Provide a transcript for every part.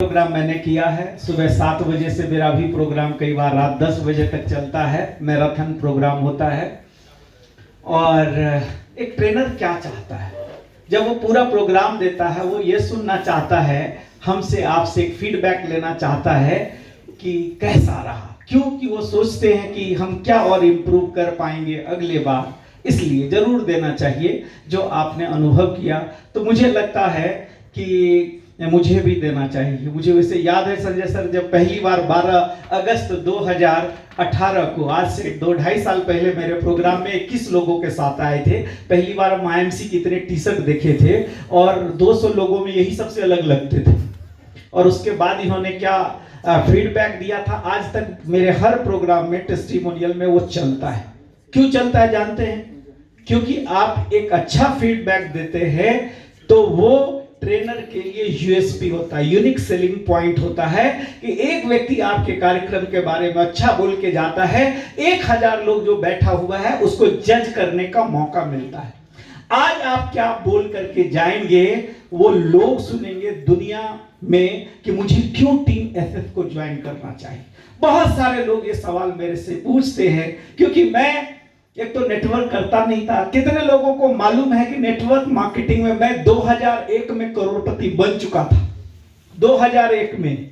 Programme मैंने किया है। सुबह 7 बजे से मेरा भी प्रोग्राम कई बार रात 10 बजे तक चलता है। मैराथन प्रोग्राम होता है। और एक ट्रेनर क्या चाहता है जब वो पूरा प्रोग्राम देता है, वो ये सुनना चाहता है, हमसे आपसे एक फीडबैक लेना चाहता है कि कैसा रहा। क्योंकि वो सोचते हैं कि हम क्या और इम्प्रूव कर पाएंगे अगले बार, इसलिए जरूर देना चाहिए जो आपने अनुभव किया। तो मुझे लगता है कि मुझे भी देना चाहिए। मुझे वैसे याद है संजय सर, जब पहली बार 12 अगस्त 2018 को, आज से 2-2.5 साल पहले मेरे प्रोग्राम में 21 लोगों के साथ आए थे। पहली बार हम IMC की इतने टी शर्ट देखे थे और 200 लोगों में यही सबसे अलग लगते थे। और उसके बाद इन्होंने क्या फीडबैक दिया था, आज तक मेरे हर प्रोग्राम में टेस्टिमोनियल में वो चलता है। क्यों चलता है जानते हैं? क्योंकि आप एक अच्छा फीडबैक देते हैं तो वो ट्रेनर के लिए यूएसपी होता है, यूनिक सेलिंग पॉइंट होता है कि एक व्यक्ति आपके कार्यक्रम के बारे में अच्छा बोल के जाता है, 1000 लोग जो बैठा हुआ है उसको जज करने का मौका मिलता है। आज आप क्या बोल करके जाएंगे वो लोग सुनेंगे दुनिया में कि मुझे क्यों टीम एसएस को ज्वाइन करना चाहिए। बहुत सारे लोग ये सवाल मेरे से पूछते हैं, क्योंकि मैं एक तो नेटवर्क करता नहीं था। कितने लोगों को मालूम है कि नेटवर्क मार्केटिंग में मैं 2001 में करोड़पति बन चुका था, 2001 में।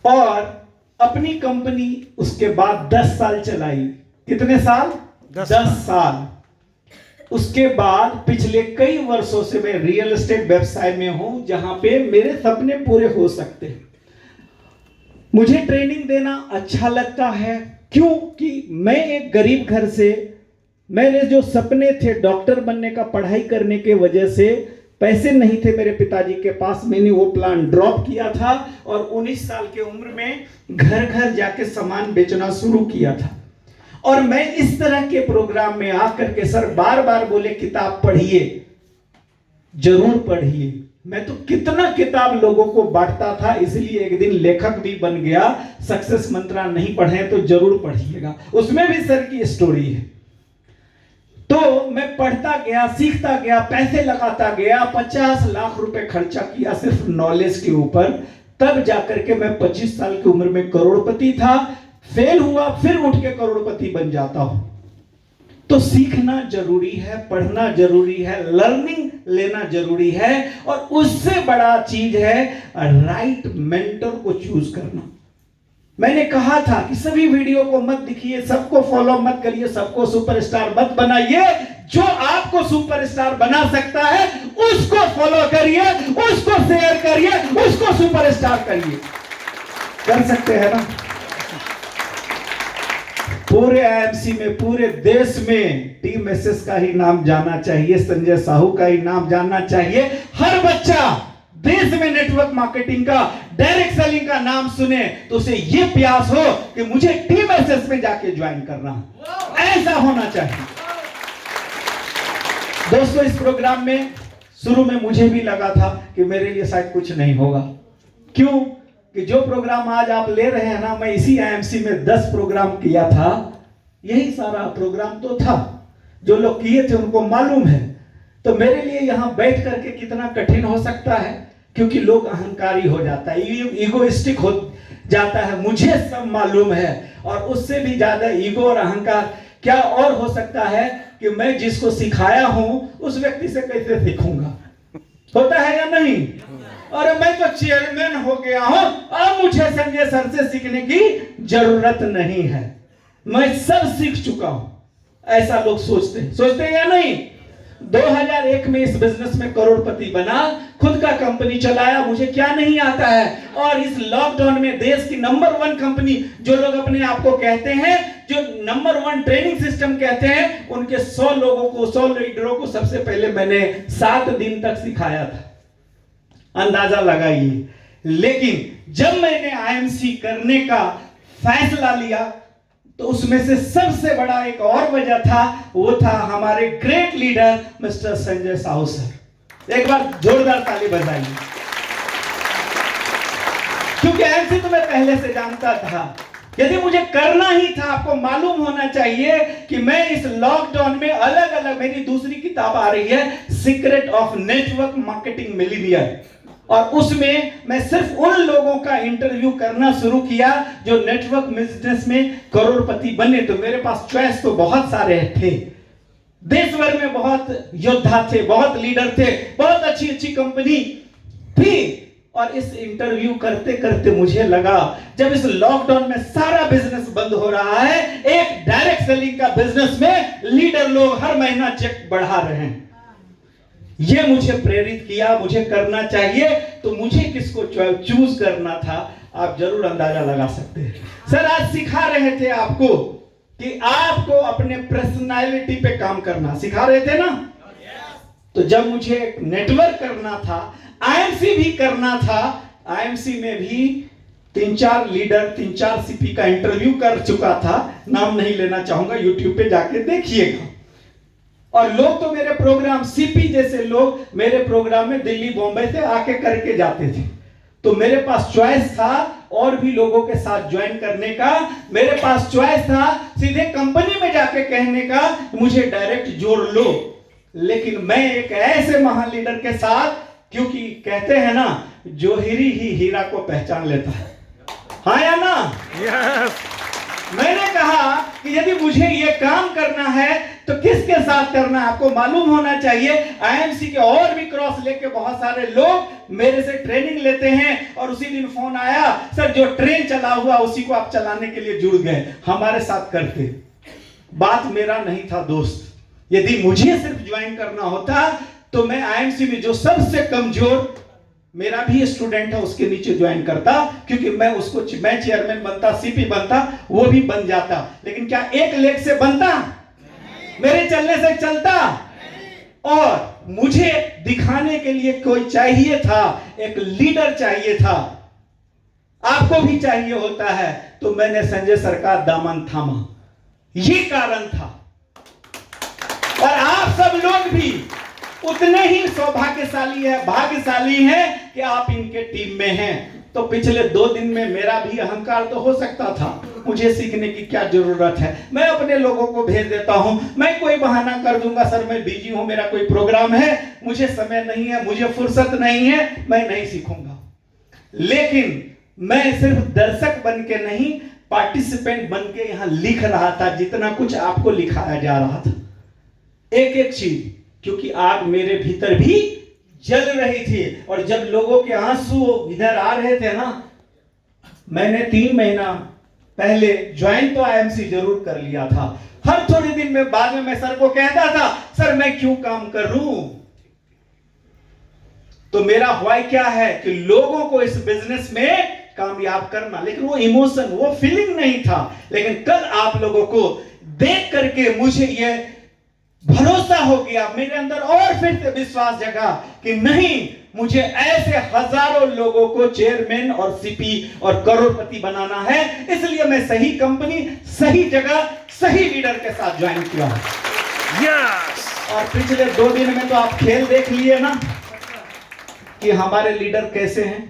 और अपनी कंपनी उसके बाद 10 साल चलाई। कितने साल? 10 साल। उसके बाद पिछले कई वर्षों से मैं रियल एस्टेट व्यवसाय में हूं, जहां पे मेरे सपने पूरे हो सकते हैं। मुझे ट्रेनिंग देना अच्छा लगता है, क्योंकि मैं एक गरीब घर से, मेरे जो सपने थे डॉक्टर बनने का, पढ़ाई करने के वजह से पैसे नहीं थे मेरे पिताजी के पास। मैंने वो प्लान ड्रॉप किया था और 19 साल के उम्र में घर घर जाके सामान बेचना शुरू किया था। और मैं इस तरह के प्रोग्राम में आकर के सर बार बार बोले किताब पढ़िए, जरूर पढ़िए। मैं तो कितना किताब लोगों को बांटता था, इसलिए एक दिन लेखक भी बन गया। सक्सेस मंत्रा नहीं पढ़े तो जरूर पढ़िएगा, उसमें भी सर की स्टोरी है। तो मैं पढ़ता गया, सीखता गया, पैसे लगाता गया। 50 लाख रुपए खर्चा किया सिर्फ नॉलेज के ऊपर। तब जाकर के मैं 25 साल की उम्र में करोड़पति था। फेल हुआ, फिर उठ के करोड़पति बन जाता हूं। तो सीखना जरूरी है, पढ़ना जरूरी है, लर्निंग लेना जरूरी है। और उससे बड़ा चीज है राइट मेंटर को चूज करना। मैंने कहा था कि सभी वीडियो को मत दिखिए, सबको फॉलो मत करिए, सबको सुपरस्टार मत बनाइए। जो आपको सुपरस्टार बना सकता है उसको फॉलो करिए, उसको शेयर करिए, उसको सुपरस्टार करिए। कर सकते हैं ना? पूरे IMC में, पूरे देश में टीम एसएस का ही नाम जाना चाहिए, संजय साहू का ही नाम जानना चाहिए। हर बच्चा देश में नेटवर्क मार्केटिंग का, डायरेक्ट सेलिंग का नाम सुने तो उसे यह प्यास हो कि मुझे टीम एसएस में जाके ज्वाइन करना, ऐसा होना चाहिए। दोस्तों, इस प्रोग्राम में शुरू में मुझे भी लगा था कि मेरे लिए शायद कुछ नहीं होगा। क्यों? कि जो प्रोग्राम आज आप ले रहे हैं ना, मैं इसी IMC में 10 प्रोग्राम किया था। यही सारा प्रोग्राम तो था, जो लोग किए थे उनको मालूम है। तो मेरे लिए यहां बैठ करके कितना कठिन हो सकता है, क्योंकि लोग अहंकारी हो जाता है, ईगोइस्टिक हो जाता है। मुझे सब मालूम है। और उससे भी ज्यादा ईगो और अहंकार क्या और हो सकता है कि मैं जिसको सिखाया हूं उस व्यक्ति से कैसे सीखूंगा। होता है या नहीं? और मैं तो चेयरमैन हो गया हूं, अब मुझे संजय सर से सीखने की जरूरत नहीं है, मैं सब सीख चुका हूं। ऐसा लोग सोचते हैं या नहीं? 2001 में इस बिजनेस में करोड़पति बना, खुद का कंपनी चलाया, मुझे क्या नहीं आता है। और इस लॉकडाउन में देश की नंबर 1 कंपनी, जो लोग अपने आप को कहते हैं, जो नंबर 1 ट्रेनिंग सिस्टम कहते हैं, उनके 100 लोगों को, 100 लीडरों को सबसे पहले मैंने 7 दिन तक सिखाया था। अंदाजा लगाइए। लेकिन जब मैंने IMC करने का फैसला लिया तो उसमें से सबसे बड़ा एक और वजह था, वो था हमारे great leader mister Sanjay Sahu sir. एक बार जोरदार ताली बजाइए। क्योंकि IMC तो मैं पहले से जानता था। यदि मुझे करना ही था, आपको मालूम होना चाहिए कि मैं इस लॉकडाउन में अलग अलग, मेरी दूसरी किताब आ रही है, secret of network marketing millionaire. और उसमें मैं सिर्फ उन लोगों का इंटरव्यू करना शुरू किया जो नेटवर्क बिजनेस में करोड़पति बने। तो मेरे पास चॉइस तो बहुत सारे थे, देश भर में बहुत योद्धा थे, बहुत लीडर थे, बहुत अच्छी अच्छी कंपनी थी। और इस इंटरव्यू करते करते मुझे लगा, जब इस लॉकडाउन में सारा बिजनेस बंद हो रहा है, एक डायरेक्ट सेलिंग का बिजनेस में लीडर लोग हर महीना चेक बढ़ा रहे हैं, ये मुझे प्रेरित किया, मुझे करना चाहिए। तो मुझे किसको चूज करना था, आप जरूर अंदाजा लगा सकते हैं। सर आज सिखा रहे थे आपको कि आपको अपने पर्सनालिटी पे काम करना सिखा रहे थे ना। तो जब मुझे एक नेटवर्क करना था, आईएमसी भी करना था, आईएमसी में भी 3-4 लीडर 3-4 सीपी का इंटरव्यू कर चुका था, नाम नहीं लेना चाहूंगा, यूट्यूब पे जाके देखिएगा। और लोग तो मेरे प्रोग्राम, सीपी जैसे लोग मेरे प्रोग्राम में दिल्ली बॉम्बे से आके करके जाते थे। तो मेरे पास चॉइस था और भी लोगों के साथ ज्वाइन करने का, मेरे पास चॉइस था सीधे कंपनी में जाके कहने का मुझे डायरेक्ट जोड़ लो। लेकिन मैं एक ऐसे महान लीडर के साथ, क्योंकि कहते हैं ना, जोहिरी ही हीरा को पहचान लेता है, हाँ या ना? yes. मैंने कहा कि यदि मुझे ये काम करना है तो किसके साथ करना है, आपको मालूम होना चाहिए। आईएमसी के और भी क्रॉस लेके बहुत सारे लोग मेरे से ट्रेनिंग लेते हैं। और उसी दिन फोन आया, सर जो ट्रेन चला हुआ उसी को आप चलाने के लिए जुड़ गए, हमारे साथ करते। बात मेरा नहीं था दोस्त, यदि मुझे सिर्फ ज्वाइन करना होता तो मैं आईएमसी में जो सबसे कमजोर, मेरा भी स्टूडेंट है, उसके नीचे ज्वाइन करता, क्योंकि मैं चेयरमैन बनता, सीपी बनता, वो भी बन जाता। लेकिन क्या एक लेग से बनता? मेरे चलने से चलता? और मुझे दिखाने के लिए कोई चाहिए था, एक लीडर चाहिए था, आपको भी चाहिए होता है। तो मैंने संजय सर का दामन थामा, ये कारण था। और आप सब लोग भी उतने ही सौभाग्यशाली है, भाग्यशाली हैं कि आप इनके टीम में हैं। तो पिछले 2 दिन में मेरा भी अहंकार तो हो सकता था, मुझे सीखने की क्या जरूरत है, मैं अपने लोगों को भेज देता हूं, मैं कोई बहाना कर दूंगा, सर मैं बिजी हूं, मेरा कोई प्रोग्राम है, मुझे समय नहीं है, मुझे फुर्सत नहीं है, मैं नहीं सीखूंगा। लेकिन मैं सिर्फ दर्शक बन के नहीं, पार्टिसिपेंट बन के यहां लिख रहा था, जितना कुछ आपको लिखाया जा रहा था, एक एक चीज, क्योंकि आग मेरे भीतर भी जल रही थी। और जब लोगों के आंसू इधर आ रहे थे ना, मैंने 3 महीना पहले ज्वाइन तो आईएमसी जरूर कर लिया था। हर थोड़े दिन में बाद में मैं सर को कहता था, सर मैं क्यों काम करूं? तो मेरा व्हाई क्या है कि लोगों को इस बिजनेस में कामयाब करना। लेकिन वो इमोशन, वो फीलिंग नहीं था। लेकिन कल आप लोगों को देख करके मुझे ये भरोसा हो गया, मेरे अंदर और फिर से विश्वास जगा कि नहीं, मुझे ऐसे हजारों लोगों को चेयरमैन और सीपी और करोड़पति बनाना है। इसलिए मैं सही कंपनी, सही जगह, सही लीडर के साथ ज्वाइन किया। yes! और पिछले 2 दिन में तो आप खेल देख लिए ना कि हमारे लीडर कैसे हैं,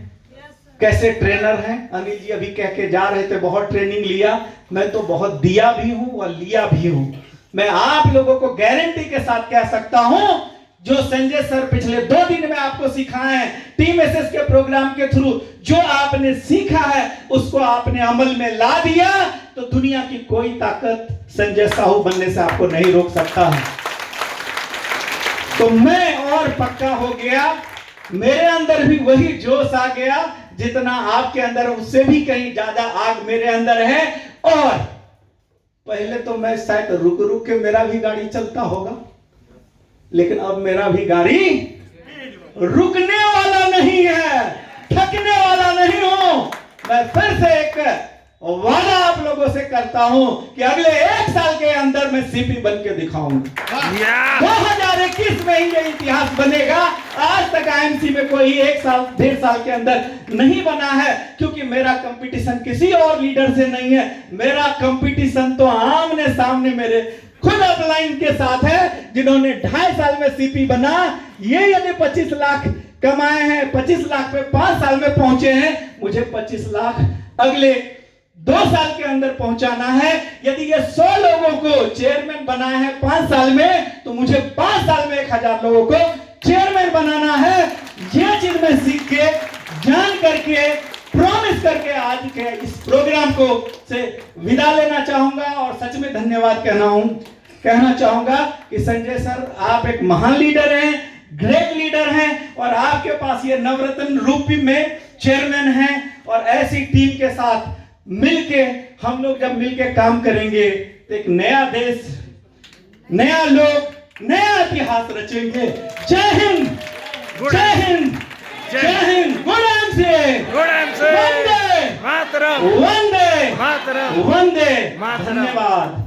कैसे ट्रेनर हैं। अनिल जी अभी कह के जा रहे थे, बहुत ट्रेनिंग लिया। मैं तो बहुत दिया भी हूं और लिया भी हूं। मैं आप लोगों को गारंटी के साथ कह सकता हूं, जो संजय सर पिछले 2 दिन में आपको सिखाए हैं, टीम एसएस के प्रोग्राम के थ्रू जो आपने सीखा है, उसको आपने अमल में ला दिया, तो दुनिया की कोई ताकत संजय साहू बनने से आपको नहीं रोक सकता है। तो मैं और पक्का हो गया, मेरे अंदर भी वही जोश आ गया जितना आपके अंदर, उससे भी कहीं ज्यादा आग मेरे अंदर है। और पहले तो मैं शायद रुक रुक के मेरा भी गाड़ी चलता होगा, लेकिन अब मेरा भी गाड़ी रुकने वाला नहीं है, थकने वाला नहीं हूं। मैं फिर से एक वादा आप लोगों से करता हूं कि अगले 1 साल के अंदर मैं सीपी बन के दिखाऊंगा। 2021 में ही ये इतिहास बनेगा। आज तक आईएमसी में कोई 1 साल 1.5 साल के अंदर नहीं बना है, क्योंकि मेरा कंपटीशन किसी और लीडर से नहीं है। मेरा कंपटीशन तो आमने सामने मेरे खुद अपलाइन के साथ है, जिन्होंने 2.5 साल में सीपी बना। ये यदि 25 लाख कमाए हैं, 25 लाख पे 5 साल में पहुंचे हैं, मुझे 25 लाख अगले 2 साल के अंदर पहुंचाना है। यदि ये 100 लोगों को चेयरमैन बनाया है 5 साल में, तो मुझे 5 साल में 1000 लोगों को चेयरमैन बनाना है। यह चीज मैं सीख के, जान करके, प्रॉमिस करके आज के इस प्रोग्राम को से विदा लेना चाहूंगा और सच में धन्यवाद कहना चाहूंगा कि संजय सर आप एक महान लीडर हैं, ग्रेट लीडर हैं और आपके पास ये नवरत्न रूपी में चेयरमैन हैं और ऐसी टीम के साथ मिलके हम लोग जब मिलके काम करेंगे तो एक नया देश, नया लोग, नया इतिहास रचेंगे। जय हिंद, जय हिंद, जय हिंद। Good MC, Vande Mataram, Vande Mataram, Vande Mataram. धन्यवाद।